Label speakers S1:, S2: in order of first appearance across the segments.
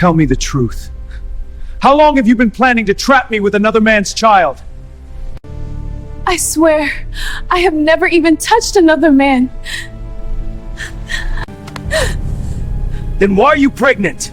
S1: Tell me the truth. How long have you been planning to trap me with another man's child?
S2: I swear, I have never even touched another man.
S1: Then why are you pregnant?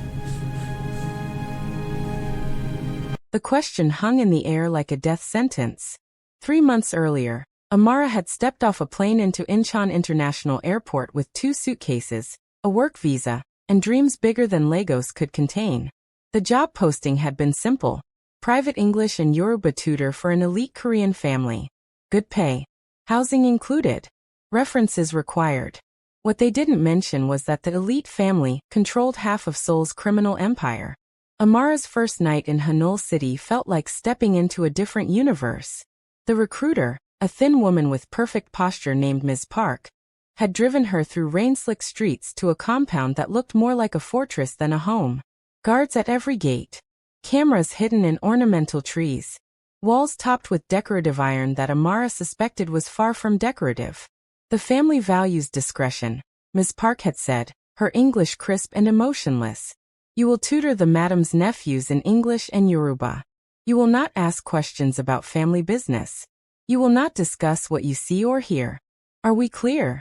S3: The question hung in the air like a death sentence. 3 months earlier, Amara had stepped off a plane into Incheon International Airport with 2 suitcases, a work visa, and dreams bigger than Lagos could contain. The job posting had been simple: private English and Yoruba tutor for an elite Korean family. Good pay. Housing included. References required. What they didn't mention was that the elite family controlled half of Seoul's criminal empire. Amara's first night in Hanul City felt like stepping into a different universe. The recruiter, a thin woman with perfect posture named Ms. Park, had driven her through rain-slick streets to a compound that looked more like a fortress than a home. Guards at every gate. Cameras hidden in ornamental trees. Walls topped with decorative iron that Amara suspected was far from decorative. The family values discretion, Ms. Park had said, her English crisp and emotionless. You will tutor the madam's nephews in English and Yoruba. You will not ask questions about family business. You will not discuss what you see or hear. Are we clear?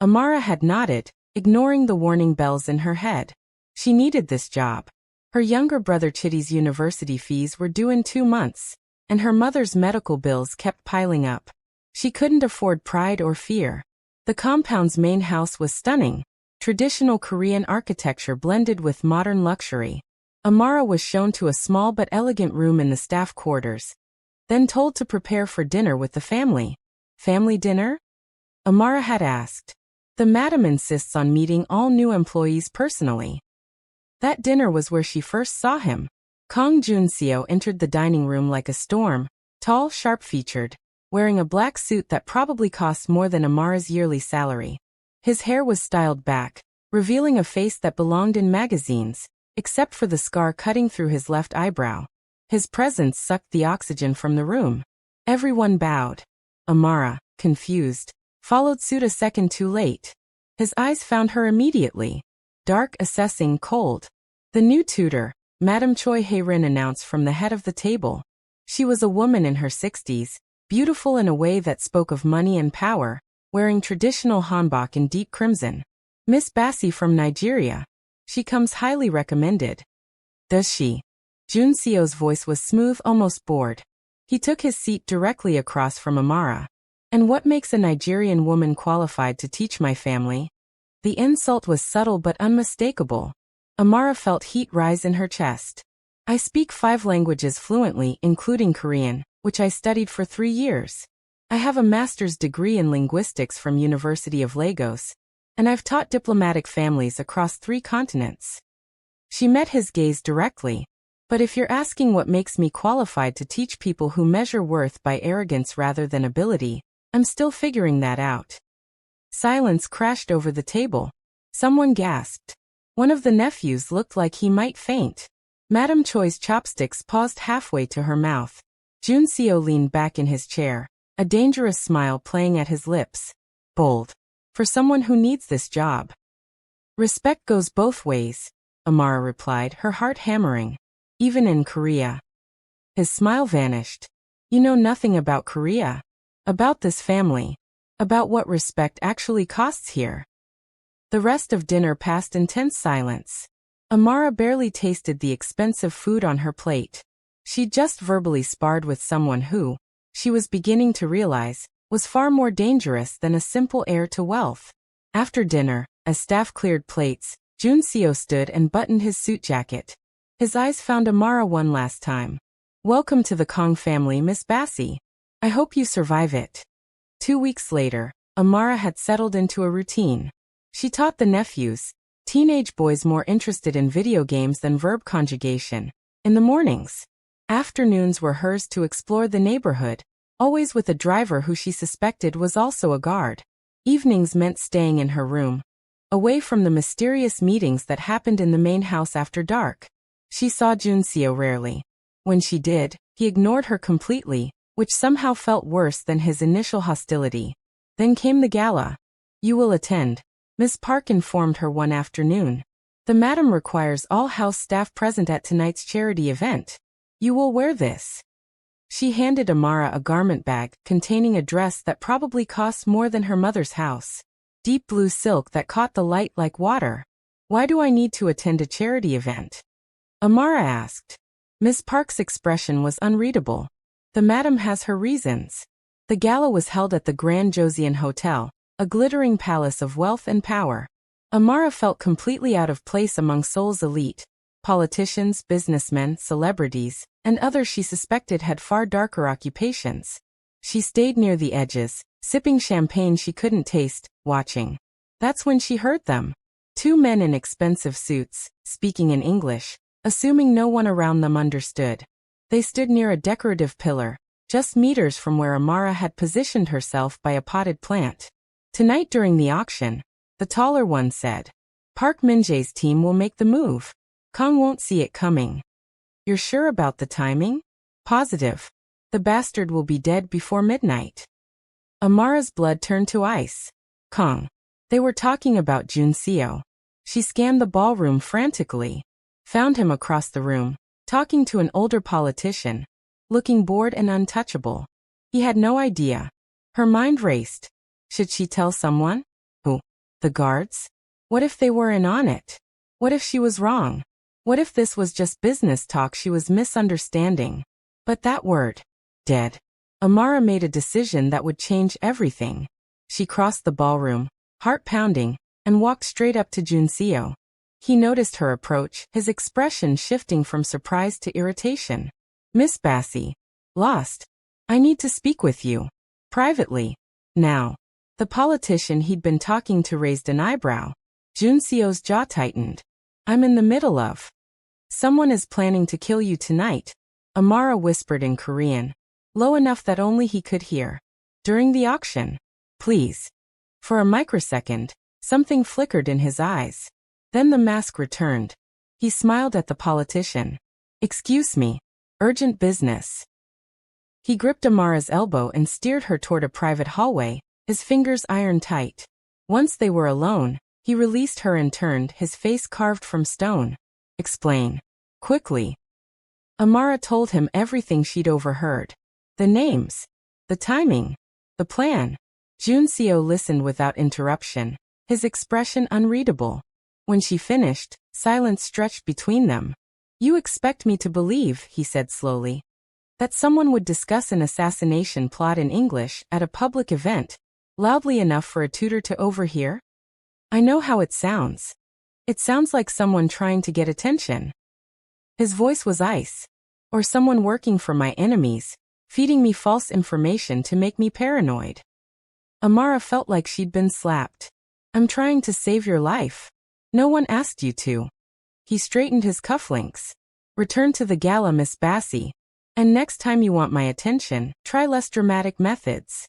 S3: Amara had nodded, ignoring the warning bells in her head. She needed this job. Her younger brother Chitty's university fees were due in 2 months, and her mother's medical bills kept piling up. She couldn't afford pride or fear. The compound's main house was stunning. Traditional Korean architecture blended with modern luxury. Amara was shown to a small but elegant room in the staff quarters, then told to prepare for dinner with the family. Family dinner? Amara had asked. The madam insists on meeting all new employees personally. That dinner was where she first saw him. Kang Joon-Seo entered the dining room like a storm, tall, sharp-featured, wearing a black suit that probably cost more than Amara's yearly salary. His hair was styled back, revealing a face that belonged in magazines, except for the scar cutting through his left eyebrow. His presence sucked the oxygen from the room. Everyone bowed. Amara, confused, followed suit a second too late. His eyes found her immediately. Dark, assessing, cold. The new tutor, Madam Choi Hae-rin, announced from the head of the table. She was a woman in her 60s, beautiful in a way that spoke of money and power, wearing traditional hanbok in deep crimson. Miss Bassey from Nigeria. She comes highly recommended. Does she? Joon-Seo's voice was smooth, almost bored. He took his seat directly across from Amara. And what makes a Nigerian woman qualified to teach my family? The insult was subtle but unmistakable. Amara felt heat rise in her chest. I speak 5 languages fluently, including Korean, which I studied for 3 years. I have a master's degree in linguistics from University of Lagos, and I've taught diplomatic families across 3 continents. She met his gaze directly. But if you're asking what makes me qualified to teach people who measure worth by arrogance rather than ability, I'm still figuring that out. Silence crashed over the table. Someone gasped. One of the nephews looked like he might faint. Madam Choi's chopsticks paused halfway to her mouth. Joon-Seo leaned back in his chair, a dangerous smile playing at his lips. Bold. For someone who needs this job. Respect goes both ways, Amara replied, her heart hammering. Even in Korea. His smile vanished. You know nothing about Korea. About this family. About what respect actually costs here. The rest of dinner passed in tense silence. Amara barely tasted the expensive food on her plate. She'd just verbally sparred with someone who, she was beginning to realize, was far more dangerous than a simple heir to wealth. After dinner, as staff cleared plates, Joon-Seo stood and buttoned his suit jacket. His eyes found Amara one last time. Welcome to the Kang family, Miss Bassey. I hope you survive it. 2 weeks later, Amara had settled into a routine. She taught the nephews, teenage boys more interested in video games than verb conjugation, in the mornings. Afternoons were hers to explore the neighborhood, always with a driver who she suspected was also a guard. Evenings meant staying in her room, away from the mysterious meetings that happened in the main house after dark. She saw Joon-Seo rarely. When she did, he ignored her completely, which somehow felt worse than his initial hostility. Then came the gala. You will attend, Miss Park informed her one afternoon. The madam requires all house staff present at tonight's charity event. You will wear this. She handed Amara a garment bag containing a dress that probably cost more than her mother's house. Deep blue silk that caught the light like water. Why do I need to attend a charity event? Amara asked. Miss Park's expression was unreadable. The madam has her reasons. The gala was held at the Grand Josian Hotel, a glittering palace of wealth and power. Amara felt completely out of place among Seoul's elite. Politicians, businessmen, celebrities, and others she suspected had far darker occupations. She stayed near the edges, sipping champagne she couldn't taste, watching. That's when she heard them. Two men in expensive suits, speaking in English, assuming no one around them understood. They stood near a decorative pillar, just meters from where Amara had positioned herself by a potted plant. Tonight during the auction, the taller one said, Park Min-jae's team will make the move. Kang won't see it coming. You're sure about the timing? Positive. The bastard will be dead before midnight. Amara's blood turned to ice. Kang. They were talking about Joon-Seo. She scanned the ballroom frantically. Found him across the room, talking to an older politician, looking bored and untouchable. He had no idea. Her mind raced. Should she tell someone? Who? The guards? What if they were in on it? What if she was wrong? What if this was just business talk she was misunderstanding? But that word, dead. Amara made a decision that would change everything. She crossed the ballroom, heart pounding, and walked straight up to Joon-Seo. He noticed her approach, his expression shifting from surprise to irritation. Miss Bassey. Lost. I need to speak with you. Privately. Now. The politician he'd been talking to raised an eyebrow. Joon-Seo's jaw tightened. I'm in the middle of. Someone is planning to kill you tonight. Amara whispered in Korean, low enough that only he could hear. During the auction. Please. For a microsecond, something flickered in his eyes. Then the mask returned. He smiled at the politician. Excuse me. Urgent business. He gripped Amara's elbow and steered her toward a private hallway, his fingers iron tight. Once they were alone, he released her and turned, his face carved from stone. Explain. Quickly. Amara told him everything she'd overheard. The names. The timing. The plan. Joon-Seo listened without interruption, his expression unreadable. When she finished, silence stretched between them. You expect me to believe, he said slowly, that someone would discuss an assassination plot in English at a public event, loudly enough for a tutor to overhear? I know how it sounds. It sounds like someone trying to get attention. His voice was ice. Or someone working for my enemies, feeding me false information to make me paranoid. Amara felt like she'd been slapped. I'm trying to save your life. No one asked you to. He straightened his cufflinks. Return to the gala, Miss Bassey. And next time you want my attention, try less dramatic methods.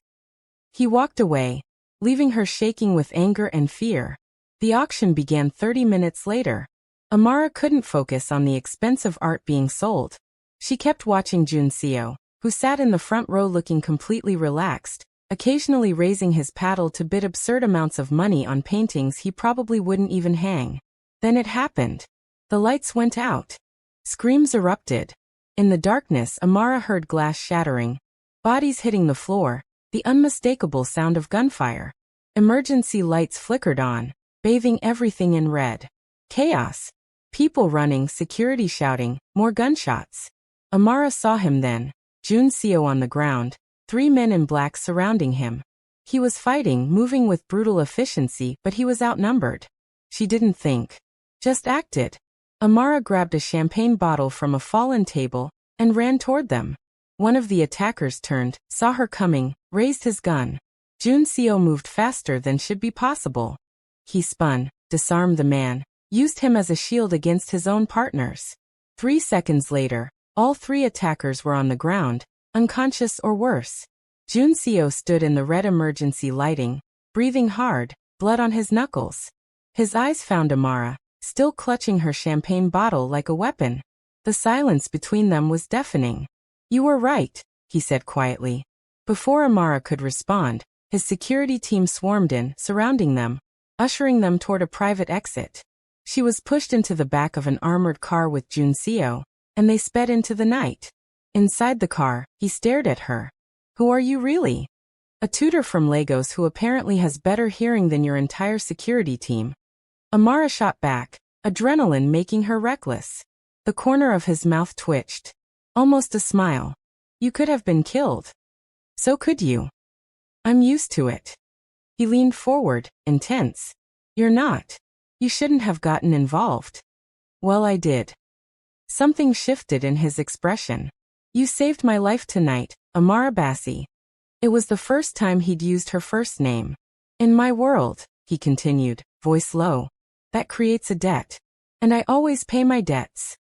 S3: He walked away, leaving her shaking with anger and fear. The auction began 30 minutes later. Amara couldn't focus on the expensive art being sold. She kept watching Joon-Seo, who sat in the front row looking completely relaxed, occasionally raising his paddle to bid absurd amounts of money on paintings he probably wouldn't even hang. Then it happened. The lights went out. Screams erupted. In the darkness, Amara heard glass shattering, bodies hitting the floor, the unmistakable sound of gunfire. Emergency lights flickered on, bathing everything in red. Chaos. People running, security shouting, more gunshots. Amara saw him then, Joon-Seo on the ground, 3 men in black surrounding him. He was fighting, moving with brutal efficiency, but he was outnumbered. She didn't think. Just acted. Amara grabbed a champagne bottle from a fallen table and ran toward them. One of the attackers turned, saw her coming, raised his gun. Joon-Seo moved faster than should be possible. He spun, disarmed the man, used him as a shield against his own partners. 3 seconds later, all 3 attackers were on the ground, unconscious or worse. Joon-Seo stood in the red emergency lighting, breathing hard, blood on his knuckles. His eyes found Amara, still clutching her champagne bottle like a weapon. The silence between them was deafening. You were right, he said quietly. Before Amara could respond, his security team swarmed in, surrounding them, ushering them toward a private exit. She was pushed into the back of an armored car with Joon-Seo, and they sped into the night. Inside the car, he stared at her. Who are you really? A tutor from Lagos who apparently has better hearing than your entire security team. Amara shot back, adrenaline making her reckless. The corner of his mouth twitched. Almost a smile. You could have been killed. So could you. I'm used to it. He leaned forward, intense. You're not. You shouldn't have gotten involved. Well, I did. Something shifted in his expression. You saved my life tonight, Amara Bassey. It was the first time he'd used her first name. In my world, he continued, voice low. That creates a debt. And I always pay my debts.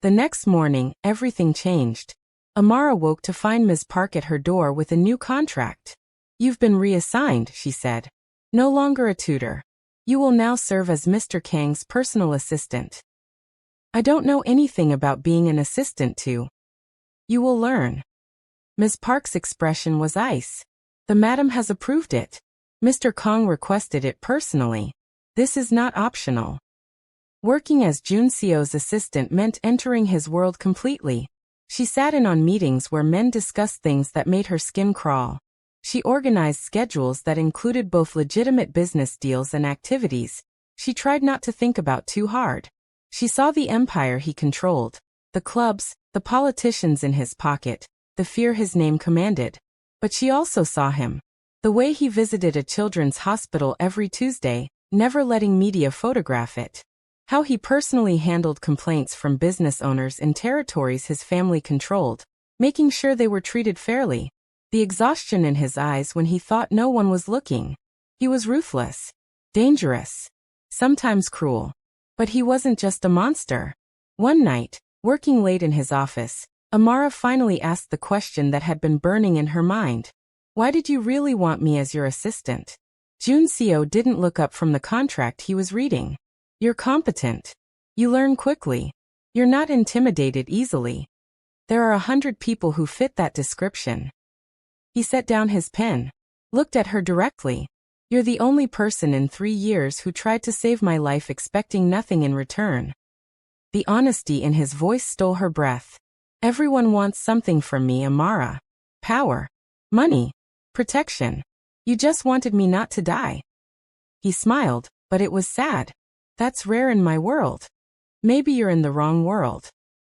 S3: The next morning, everything changed. Amara woke to find Ms. Park at her door with a new contract. You've been reassigned, she said. No longer a tutor. You will now serve as Mr. Kang's personal assistant. I don't know anything about being an assistant to. You will learn. Ms. Park's expression was ice. The madam has approved it. Mr. Kang requested it personally. This is not optional. Working as Joon-Seo's assistant meant entering his world completely. She sat in on meetings where men discussed things that made her skin crawl. She organized schedules that included both legitimate business deals and activities. She tried not to think about too hard. She saw the empire he controlled, the clubs, the politicians in his pocket, the fear his name commanded. But she also saw him. The way he visited a children's hospital every Tuesday, never letting media photograph it. How he personally handled complaints from business owners in territories his family controlled, making sure they were treated fairly. The exhaustion in his eyes when he thought no one was looking. He was ruthless, dangerous, sometimes cruel. But he wasn't just a monster. One night, working late in his office, Amara finally asked the question that had been burning in her mind. Why did you really want me as your assistant? Joon-Seo didn't look up from the contract he was reading. You're competent. You learn quickly. You're not intimidated easily. There are 100 people who fit that description. He set down his pen, looked at her directly. You're the only person in 3 years who tried to save my life expecting nothing in return. The honesty in his voice stole her breath. Everyone wants something from me, Amara. Power. Money. Protection. You just wanted me not to die. He smiled, but it was sad. That's rare in my world. Maybe you're in the wrong world.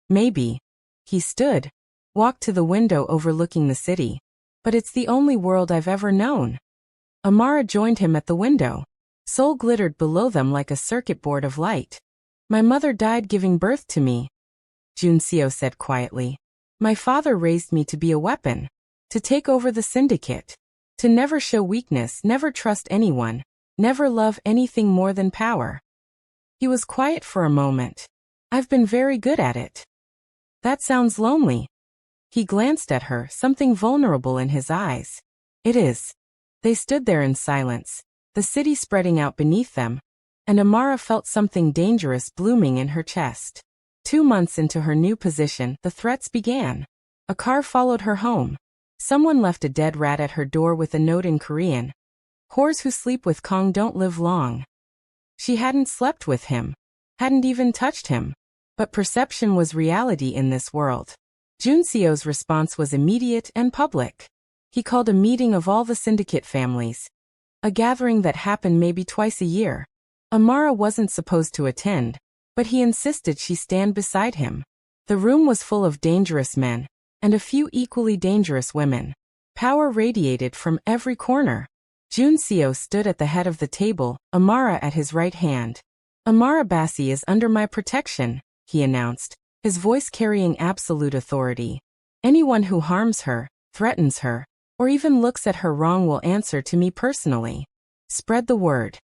S3: Maybe. He stood, walked to the window overlooking the city. But it's the only world I've ever known. Amara joined him at the window. Seoul glittered below them like a circuit board of light. My mother died giving birth to me, Joon-Seo said quietly. My father raised me to be a weapon, to take over the syndicate, to never show weakness, never trust anyone, never love anything more than power. He was quiet for a moment. I've been very good at it. That sounds lonely. He glanced at her, something vulnerable in his eyes. It is. They stood there in silence, the city spreading out beneath them, and Amara felt something dangerous blooming in her chest. 2 months into her new position, the threats began. A car followed her home. Someone left a dead rat at her door with a note in Korean. Whores who sleep with Kang don't live long. She hadn't slept with him, hadn't even touched him. But perception was reality in this world. Joon-Seo's response was immediate and public. He called a meeting of all the syndicate families. A gathering that happened maybe twice a year. Amara wasn't supposed to attend, but he insisted she stand beside him. The room was full of dangerous men, and a few equally dangerous women. Power radiated from every corner. Joon-Seo stood at the head of the table, Amara at his right hand. Amara Bassey is under my protection, he announced, his voice carrying absolute authority. Anyone who harms her, threatens her, or even looks at her wrong will answer to me personally. Spread the word.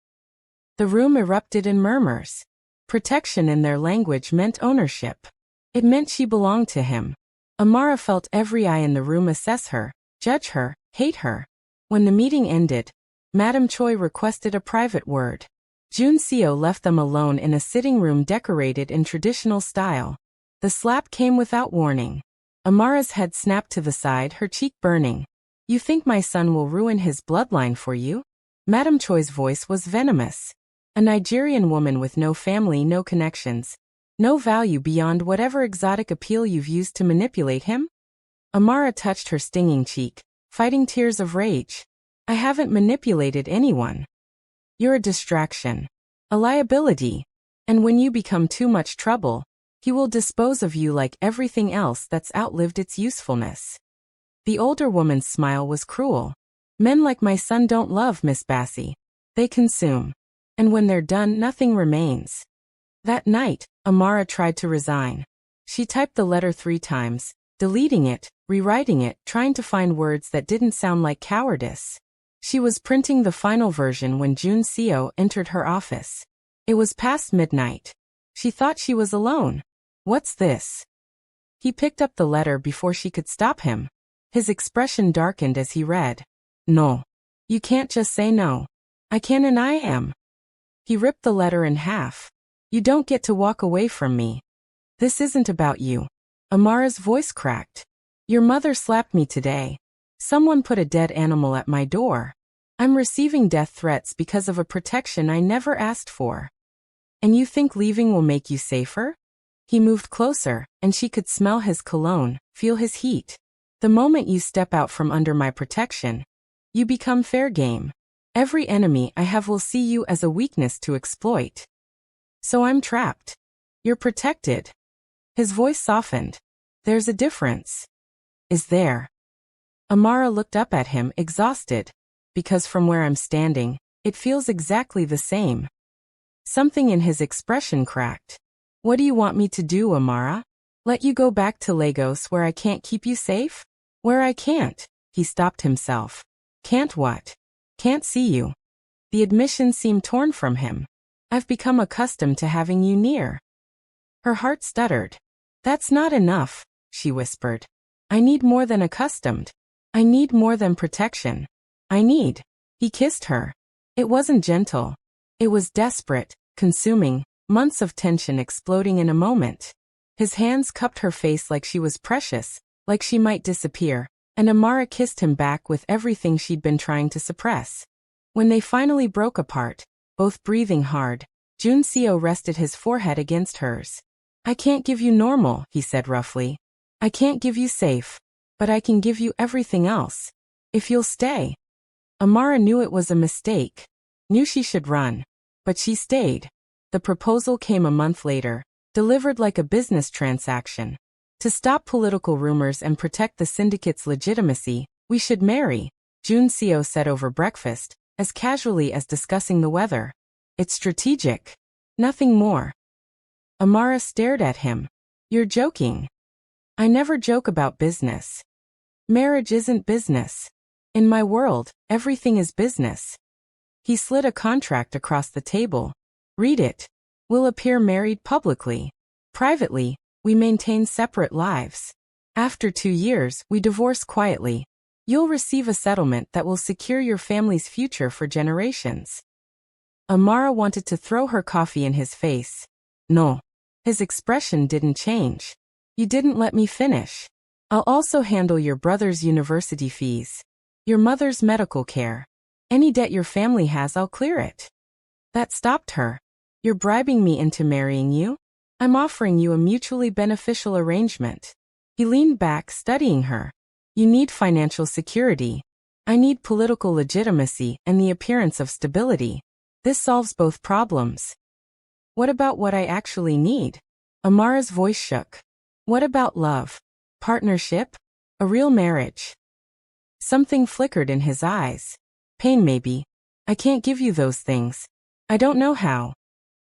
S3: The room erupted in murmurs. Protection in their language meant ownership. It meant she belonged to him. Amara felt every eye in the room assess her, judge her, hate her. When the meeting ended, Madame Choi requested a private word. Joon-Seo left them alone in a sitting room decorated in traditional style. The slap came without warning. Amara's head snapped to the side, her cheek burning. You think my son will ruin his bloodline for you? Madame Choi's voice was venomous. A Nigerian woman with no family, no connections, no value beyond whatever exotic appeal you've used to manipulate him? Amara touched her stinging cheek, fighting tears of rage. I haven't manipulated anyone. You're a distraction. A liability. And when you become too much trouble, he will dispose of you like everything else that's outlived its usefulness. The older woman's smile was cruel. Men like my son don't love, Miss Bassey. They consume. And when they're done, nothing remains. That night, Amara tried to resign. She typed the letter 3 times, deleting it, rewriting it, trying to find words that didn't sound like cowardice. She was printing the final version when Joon-Seo entered her office. It was past midnight. She thought she was alone. What's this? He picked up the letter before she could stop him. His expression darkened as he read. No. You can't just say no. I can and I am. He ripped the letter in half. You don't get to walk away from me. This isn't about you. Amara's voice cracked. Your mother slapped me today. Someone put a dead animal at my door. I'm receiving death threats because of a protection I never asked for. And you think leaving will make you safer? He moved closer, and she could smell his cologne, feel his heat. The moment you step out from under my protection, you become fair game. Every enemy I have will see you as a weakness to exploit. So I'm trapped. You're protected. His voice softened. There's a difference. Is there? Amara looked up at him, exhausted. Because from where I'm standing, it feels exactly the same. Something in his expression cracked. What do you want me to do, Amara? Let you go back to Lagos where I can't keep you safe? Where I can't? He stopped himself. Can't what? Can't see you. The admission seemed torn from him. I've become accustomed to having you near. Her heart stuttered. That's not enough, she whispered. I need more than accustomed. I need more than protection. I need. He kissed her. It wasn't gentle. It was desperate, consuming, months of tension exploding in a moment. His hands cupped her face like she was precious, like she might disappear, and Amara kissed him back with everything she'd been trying to suppress. When they finally broke apart, both breathing hard, Joon-Seo rested his forehead against hers. I can't give you normal, he said roughly. I can't give you safe. But I can give you everything else. If you'll stay. Amara knew it was a mistake. Knew she should run. But she stayed. The proposal came a month later, delivered like a business transaction. To stop political rumors and protect the syndicate's legitimacy, we should marry, Joon-Seo said over breakfast, as casually as discussing the weather. It's strategic. Nothing more. Amara stared at him. You're joking. I never joke about business. Marriage isn't business. In my world, everything is business. He slid a contract across the table. Read it. We'll appear married publicly. Privately, we maintain separate lives. After 2 years, we divorce quietly. You'll receive a settlement that will secure your family's future for generations. Amara wanted to throw her coffee in his face. No. His expression didn't change. You didn't let me finish. I'll also handle your brother's university fees. Your mother's medical care. Any debt your family has, I'll clear it. That stopped her. You're bribing me into marrying you? I'm offering you a mutually beneficial arrangement. He leaned back, studying her. You need financial security. I need political legitimacy and the appearance of stability. This solves both problems. What about what I actually need? Amara's voice shook. What about love? Partnership? A real marriage? Something flickered in his eyes. Pain maybe. I can't give you those things. I don't know how.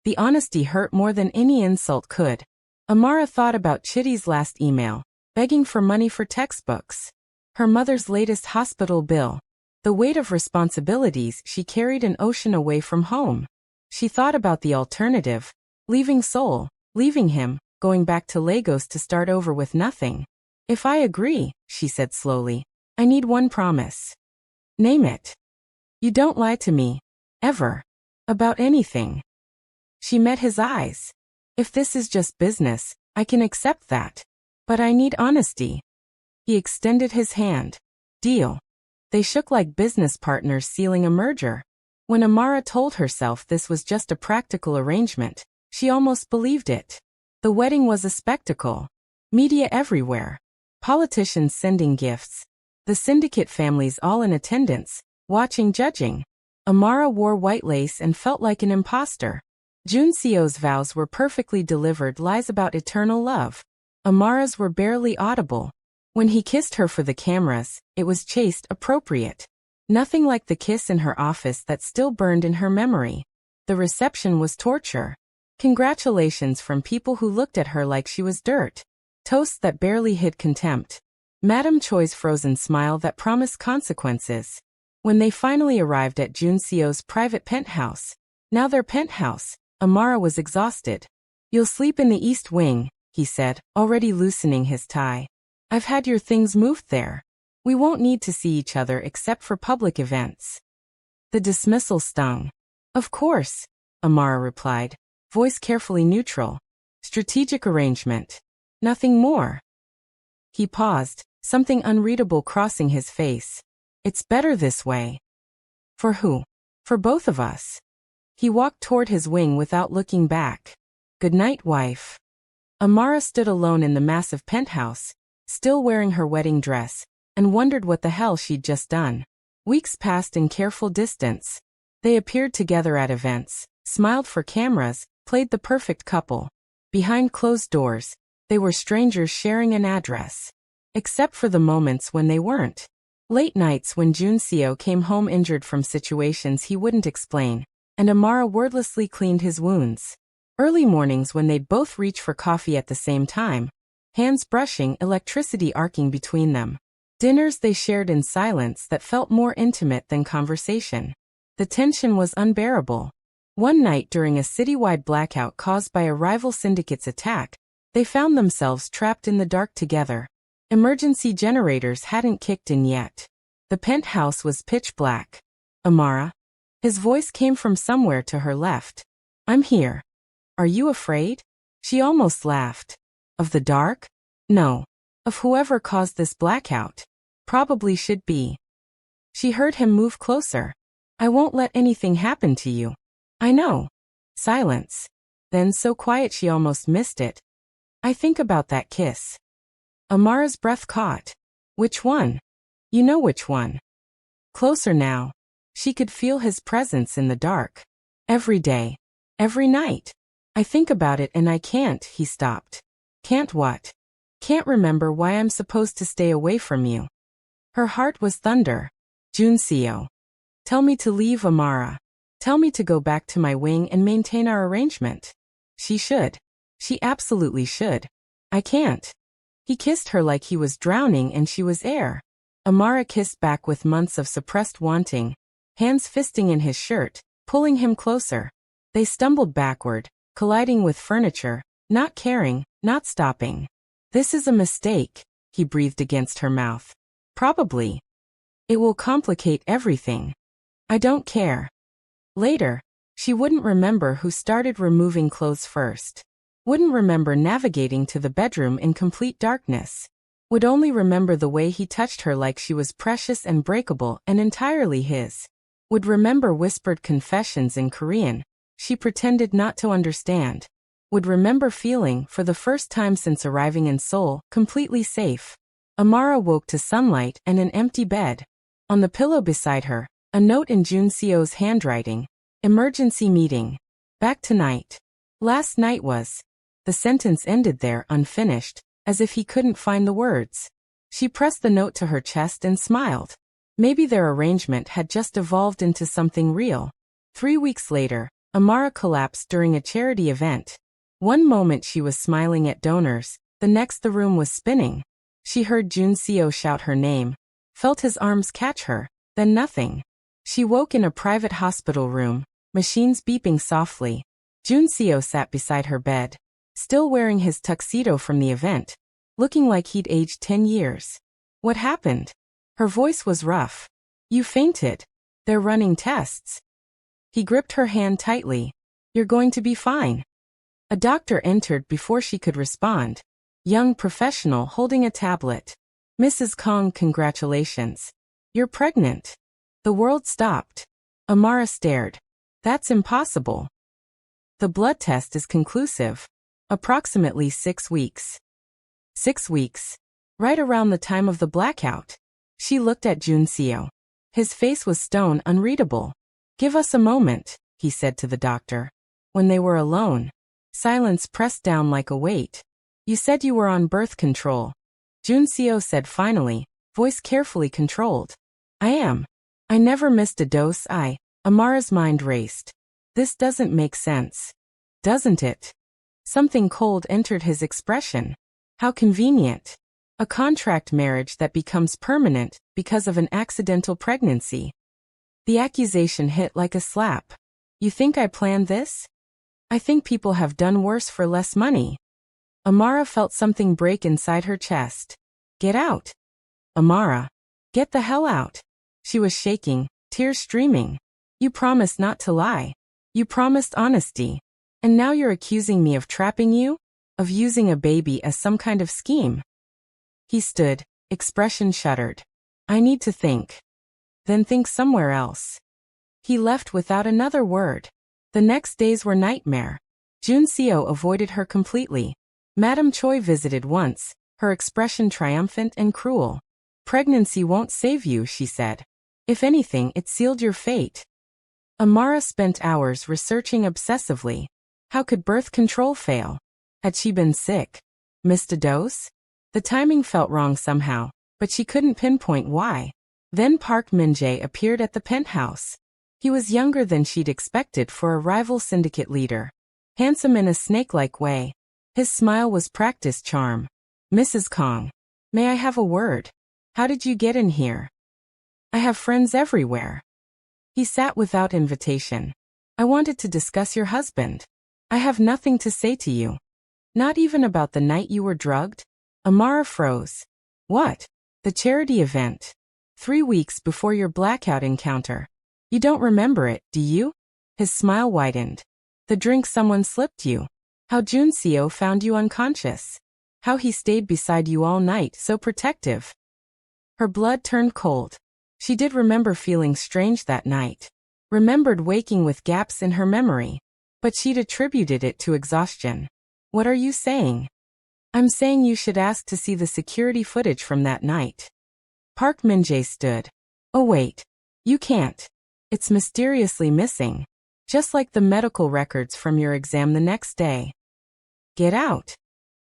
S3: The honesty hurt more than any insult could. Amara thought about Chitty's last email, begging for money for textbooks. Her mother's latest hospital bill. The weight of responsibilities she carried an ocean away from home. She thought about the alternative. Leaving Seoul, leaving him, going back to Lagos to start over with nothing. If I agree, she said slowly, I need one promise. Name it. You don't lie to me. Ever. About anything. She met his eyes. If this is just business, I can accept that. But I need honesty. He extended his hand. Deal. They shook like business partners sealing a merger. When Amara told herself this was just a practical arrangement, she almost believed it. The wedding was a spectacle. Media everywhere. Politicians sending gifts. The syndicate families all in attendance, watching, judging. Amara wore white lace and felt like an imposter. Joon-Seo's vows were perfectly delivered lies about eternal love. Amara's were barely audible. When he kissed her for the cameras, it was chaste, appropriate. Nothing like the kiss in her office that still burned in her memory. The reception was torture. Congratulations from people who looked at her like she was dirt. Toasts that barely hid contempt. Madame Choi's frozen smile that promised consequences. When they finally arrived at Joon-Seo's private penthouse, now their penthouse, Amara was exhausted. "You'll sleep in the East Wing," he said, already loosening his tie. "I've had your things moved there. We won't need to see each other except for public events." The dismissal stung. "Of course," Amara replied, voice carefully neutral. "Strategic arrangement. Nothing more." He paused, something unreadable crossing his face. "It's better this way." "For who?" "For both of us." He walked toward his wing without looking back. "Good night, wife." Amara stood alone in the massive penthouse, still wearing her wedding dress, and wondered what the hell she'd just done. Weeks passed in careful distance. They appeared together at events, smiled for cameras, played the perfect couple. Behind closed doors, they were strangers sharing an address. Except for the moments when they weren't. Late nights when Joon-Seo came home injured from situations he wouldn't explain, and Amara wordlessly cleaned his wounds. Early mornings when they'd both reach for coffee at the same time, hands brushing, electricity arcing between them. Dinners they shared in silence that felt more intimate than conversation. The tension was unbearable. One night during a citywide blackout caused by a rival syndicate's attack, they found themselves trapped in the dark together. Emergency generators hadn't kicked in yet. The penthouse was pitch black. "Amara?" His voice came from somewhere to her left. "I'm here. Are you afraid?" She almost laughed. "Of the dark?" "No. Of whoever caused this blackout. Probably should be." She heard him move closer. "I won't let anything happen to you." "I know." Silence. Then so quiet she almost missed it. "I think about that kiss." Amara's breath caught. "Which one?" "You know which one." Closer now. She could feel his presence in the dark. "Every day. Every night. I think about it and I can't," he stopped. "Can't what?" "Can't remember why I'm supposed to stay away from you." Her heart was thunder. "Joon-Seo. Tell me to leave, Amara. Tell me to go back to my wing and maintain our arrangement." She should. She absolutely should. "I can't." He kissed her like he was drowning and she was air. Amara kissed back with months of suppressed wanting, hands fisting in his shirt, pulling him closer. They stumbled backward, colliding with furniture, not caring, not stopping. "This is a mistake," he breathed against her mouth. "Probably. It will complicate everything." "I don't care." Later, she wouldn't remember who started removing clothes first. Wouldn't remember navigating to the bedroom in complete darkness. Would only remember the way he touched her like she was precious and breakable and entirely his. Would remember whispered confessions in Korean she pretended not to understand. Would remember feeling, for the first time since arriving in Seoul, completely safe. Amara woke to sunlight and an empty bed. On the pillow beside her, a note in Joon-Seo's handwriting. "Emergency meeting. Back tonight." Last night was. The sentence ended there unfinished, as if he couldn't find the words. She pressed the note to her chest and smiled. Maybe their arrangement had just evolved into something real. 3 weeks later, Amara collapsed during a charity event. One moment she was smiling at donors, the next the room was spinning. She heard Joon-Seo shout her name, felt his arms catch her, then nothing. She woke in a private hospital room, machines beeping softly. Joon-Seo sat beside her bed, still wearing his tuxedo from the event, looking like he'd aged 10 years. "What happened?" Her voice was rough. "You fainted. They're running tests." He gripped her hand tightly. "You're going to be fine." A doctor entered before she could respond. Young professional holding a tablet. "Mrs. Kang, congratulations. You're pregnant." The world stopped. Amara stared. That's impossible. The blood test is conclusive. Approximately 6 weeks. 6 weeks. Right around the time of the blackout. She looked at Joon-Seo. His face was stone unreadable. Give us a moment, he said to the doctor. When they were alone, silence pressed down like a weight. You said you were on birth control. Joon-Seo said finally, voice carefully controlled. I am. I never missed a dose. Amara's mind raced. This doesn't make sense. Doesn't it? Something cold entered his expression. How convenient. A contract marriage that becomes permanent because of an accidental pregnancy. The accusation hit like a slap. You think I planned this? I think people have done worse for less money. Amara felt something break inside her chest. Get out. Amara. Get the hell out. She was shaking, tears streaming. You promised not to lie. You promised honesty. And now you're accusing me of trapping you? Of using a baby as some kind of scheme? He stood, expression shuddered. I need to think. Then think somewhere else. He left without another word. The next days were nightmare. Joon-Seo avoided her completely. Madame Choi visited once, her expression triumphant and cruel. Pregnancy won't save you, she said. If anything, it sealed your fate. Amara spent hours researching obsessively. How could birth control fail? Had she been sick? Missed a dose? The timing felt wrong somehow, but she couldn't pinpoint why. Then Park Min-jae appeared at the penthouse. He was younger than she'd expected for a rival syndicate leader. Handsome in a snake-like way. His smile was practiced charm. Mrs. Kang, may I have a word? How did you get in here? I have friends everywhere. He sat without invitation. I wanted to discuss your husband. I have nothing to say to you. Not even about the night you were drugged? Amara froze. What? The charity event. 3 weeks before your blackout encounter. You don't remember it, do you? His smile widened. The drink someone slipped you. How Joon-Seo found you unconscious. How he stayed beside you all night, so protective. Her blood turned cold. She did remember feeling strange that night. Remembered waking with gaps in her memory. But she'd attributed it to exhaustion. What are you saying? I'm saying you should ask to see the security footage from that night. Park Min-jae stood. Oh wait. You can't. It's mysteriously missing. Just like the medical records from your exam the next day. Get out.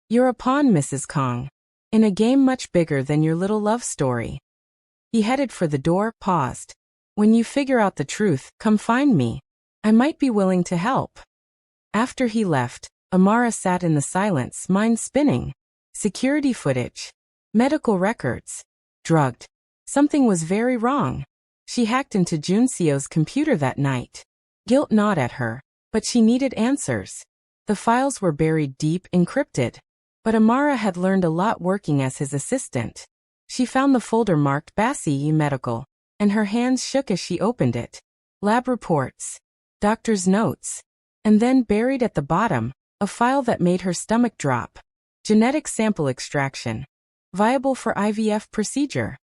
S3: You're a pawn, Mrs. Kang. In a game much bigger than your little love story. He headed for the door, paused. When you figure out the truth, come find me. I might be willing to help. After he left, Amara sat in the silence, mind spinning. Security footage. Medical records. Drugged. Something was very wrong. She hacked into Joon-Seo's computer that night. Guilt gnawed at her, but she needed answers. The files were buried deep, encrypted. But Amara had learned a lot working as his assistant. She found the folder marked Bassey Medical, and her hands shook as she opened it. Lab reports. Doctor's notes. And then buried at the bottom, a file that made her stomach drop. Genetic sample extraction. Viable for IVF procedure.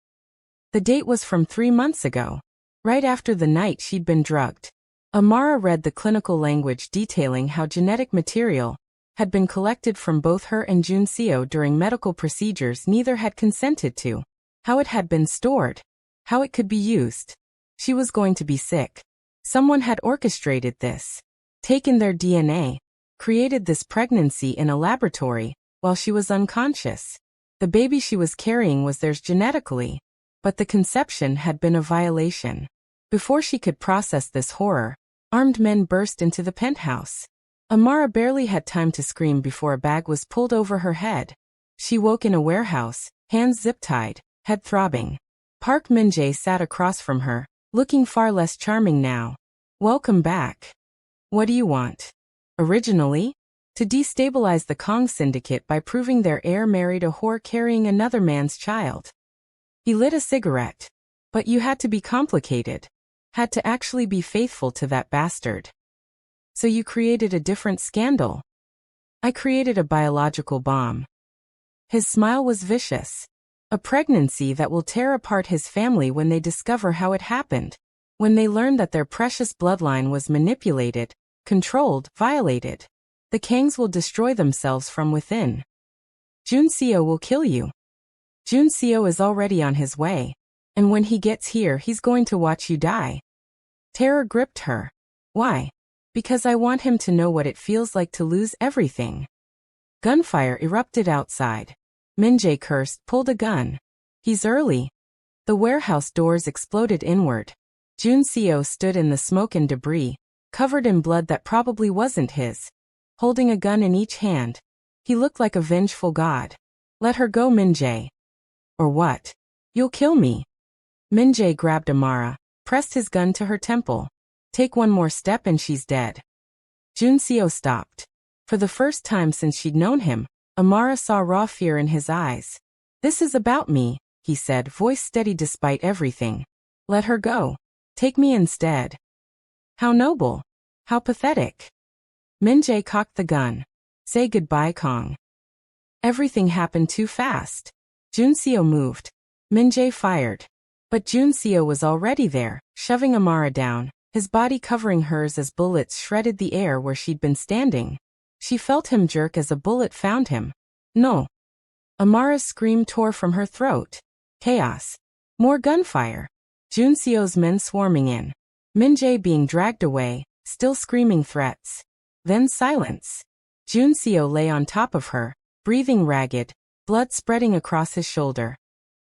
S3: The date was from 3 months ago. Right after the night she'd been drugged. Amara read the clinical language detailing how genetic material had been collected from both her and Joon-Seo during medical procedures neither had consented to. How it had been stored. How it could be used. She was going to be sick. Someone had orchestrated this. Taken their DNA. Created this pregnancy in a laboratory, while she was unconscious. The baby she was carrying was theirs genetically. But the conception had been a violation. Before she could process this horror, armed men burst into the penthouse. Amara barely had time to scream before a bag was pulled over her head. She woke in a warehouse, hands zip-tied, head throbbing. Park Min-jae sat across from her, looking far less charming now. Welcome back. What do you want? Originally? To destabilize the Kang syndicate by proving their heir married a whore carrying another man's child. He lit a cigarette. But you had to be complicated. Had to actually be faithful to that bastard. So you created a different scandal. I created a biological bomb. His smile was vicious. A pregnancy that will tear apart his family when they discover how it happened. when they learned that their precious bloodline was manipulated, controlled, violated. The Kangs will destroy themselves from within. Joon-Seo will kill you. Joon-Seo is already on his way. And when he gets here, he's going to watch you die. Terror gripped her. Why? Because I want him to know what it feels like to lose everything. Gunfire erupted outside. Min-jae cursed, pulled a gun. He's early. The warehouse doors exploded inward. Joon-Seo stood in the smoke and debris, covered in blood that probably wasn't his, holding a gun in each hand. He looked like a vengeful god. Let her go, Min-jae. Or what? You'll kill me. Min-jae grabbed Amara, pressed his gun to her temple. Take one more step and she's dead. Joon-Seo stopped. For the first time since she'd known him, Amara saw raw fear in his eyes. This is about me, he said, voice steady despite everything. Let her go. Take me instead. How noble. How pathetic. Min-jae cocked the gun. Say goodbye, Kang. Everything happened too fast. Joon-Seo moved. Min-jae fired. But Joon-Seo was already there, shoving Amara down, his body covering hers as bullets shredded the air where she'd been standing. She felt him jerk as a bullet found him. No. Amara's scream tore from her throat. Chaos. More gunfire. Joon-Seo's men swarming in. Min-jae being dragged away, still screaming threats. Then silence. Joon-Seo lay on top of her, breathing ragged, blood spreading across his shoulder.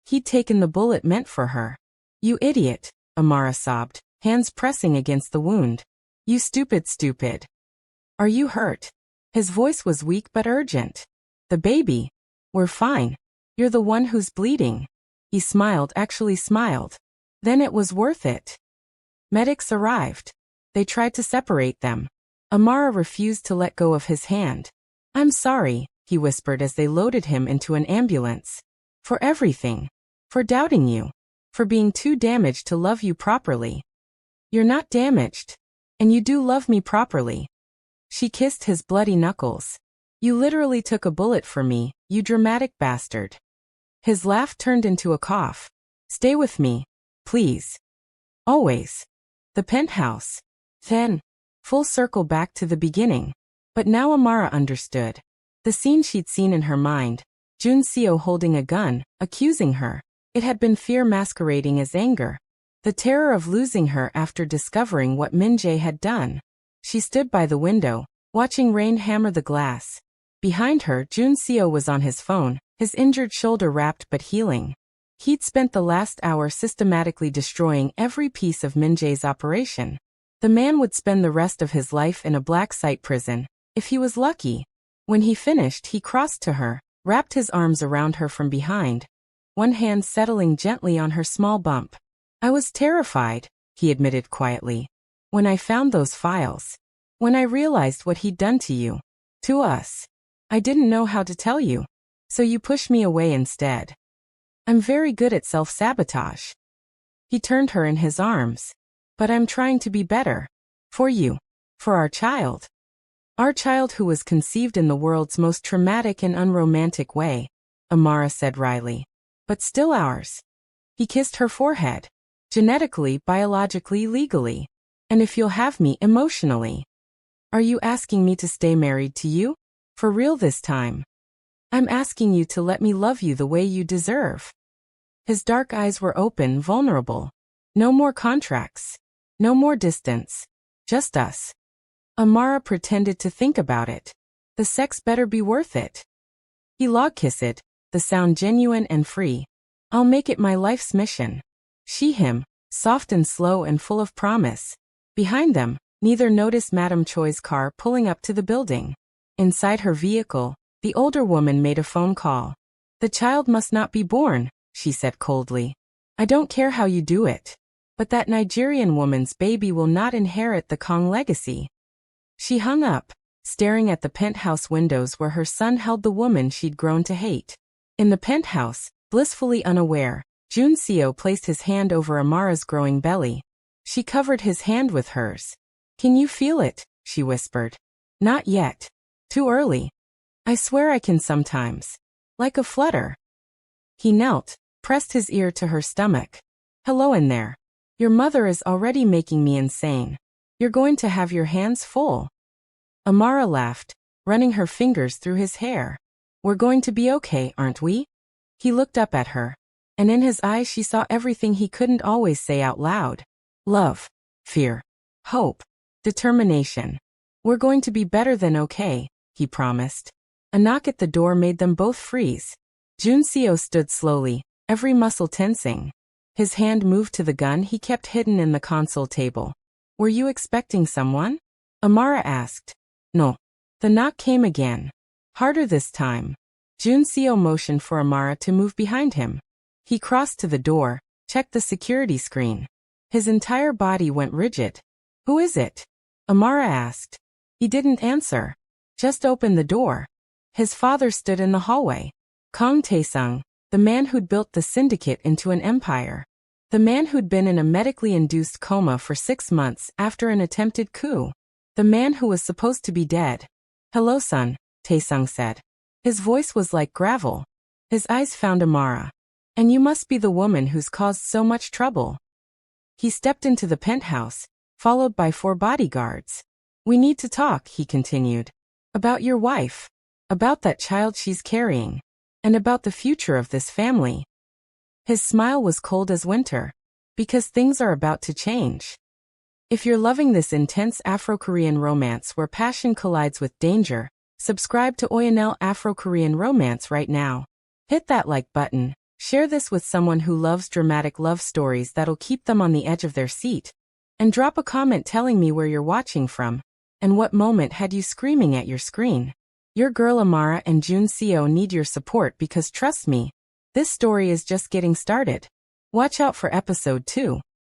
S3: He'd taken the bullet meant for her. You idiot, Amara sobbed, hands pressing against the wound. You stupid. Are you hurt? His voice was weak but urgent. The baby. We're fine. You're the one who's bleeding. He smiled, actually smiled. Then it was worth it. Medics arrived. They tried to separate them. Amara refused to let go of his hand. I'm sorry, he whispered as they loaded him into an ambulance. For everything. For doubting you. For being too damaged to love you properly. You're not damaged. And you do love me properly. She kissed his bloody knuckles. You literally took a bullet for me, you dramatic bastard. His laugh turned into a cough. Stay with me. Please. Always. The penthouse. Then. Full circle back to the beginning. But now Amara understood. The scene she'd seen in her mind. Joon-Seo holding a gun, accusing her. It had been fear masquerading as anger. The terror of losing her after discovering what Min-jae had done. She stood by the window, watching rain hammer the glass. Behind her, Joon-Seo was on his phone, his injured shoulder wrapped but healing. He'd spent the last hour systematically destroying every piece of Min-jae's operation. The man would spend the rest of his life in a black site prison, if he was lucky. When he finished, he crossed to her, wrapped his arms around her from behind, one hand settling gently on her small bump. I was terrified, he admitted quietly. When I found those files. When I realized what he'd done to you. To us. I didn't know how to tell you. So you pushed me away instead. I'm very good at self-sabotage. He turned her in his arms. But I'm trying to be better. For you. For our child. Our child who was conceived in the world's most traumatic and unromantic way, Amara said wryly. But still ours. He kissed her forehead. Genetically, biologically, legally. And if you'll have me, emotionally. Are you asking me to stay married to you? For real this time. I'm asking you to let me love you the way you deserve. His dark eyes were open, vulnerable. No more contracts. No more distance. Just us. Amara pretended to think about it. The sex better be worth it. He log-kissed it, the sound genuine and free. I'll make it my life's mission. She him, soft and slow and full of promise. Behind them, neither noticed Madame Choi's car pulling up to the building. Inside her vehicle, the older woman made a phone call. The child must not be born, she said coldly. I don't care how you do it. But that Nigerian woman's baby will not inherit the Kang legacy. She hung up, staring at the penthouse windows where her son held the woman she'd grown to hate. In the penthouse, blissfully unaware, Joon-Seo placed his hand over Amara's growing belly. She covered his hand with hers. Can you feel it? She whispered. Not yet. Too early. I swear I can sometimes. Like a flutter. He knelt, pressed his ear to her stomach. Hello in there. Your mother is already making me insane. You're going to have your hands full. Amara laughed, running her fingers through his hair. We're going to be okay, aren't we? He looked up at her, and in his eyes she saw everything he couldn't always say out loud. Love, fear, hope, determination. We're going to be better than okay, he promised. A knock at the door made them both freeze. Joon-Seo stood slowly, every muscle tensing. His hand moved to the gun he kept hidden in the console table. Were you expecting someone? Amara asked. No. The knock came again. Harder this time. Joon-Seo motioned for Amara to move behind him. He crossed to the door, checked the security screen. His entire body went rigid. Who is it? Amara asked. He didn't answer. Just opened the door. His father stood in the hallway. Kang Tae-sung, the man who'd built the syndicate into an empire. The man who'd been in a medically induced coma for 6 months after an attempted coup. The man who was supposed to be dead. Hello, son, Tae-sung said. His voice was like gravel. His eyes found Amara. And you must be the woman who's caused so much trouble. He stepped into the penthouse, followed by 4 bodyguards. We need to talk, he continued. About your wife. About that child she's carrying. And about the future of this family. His smile was cold as winter. Because things are about to change. If you're loving this intense Afro-Korean romance where passion collides with danger, subscribe to Oyonel Afro-Korean Romance right now. Hit that like button, share this with someone who loves dramatic love stories that'll keep them on the edge of their seat. And drop a comment telling me where you're watching from, and what moment had you screaming at your screen. Your girl Amara and Joon-Seo need your support because trust me, this story is just getting started. Watch out for episode 2.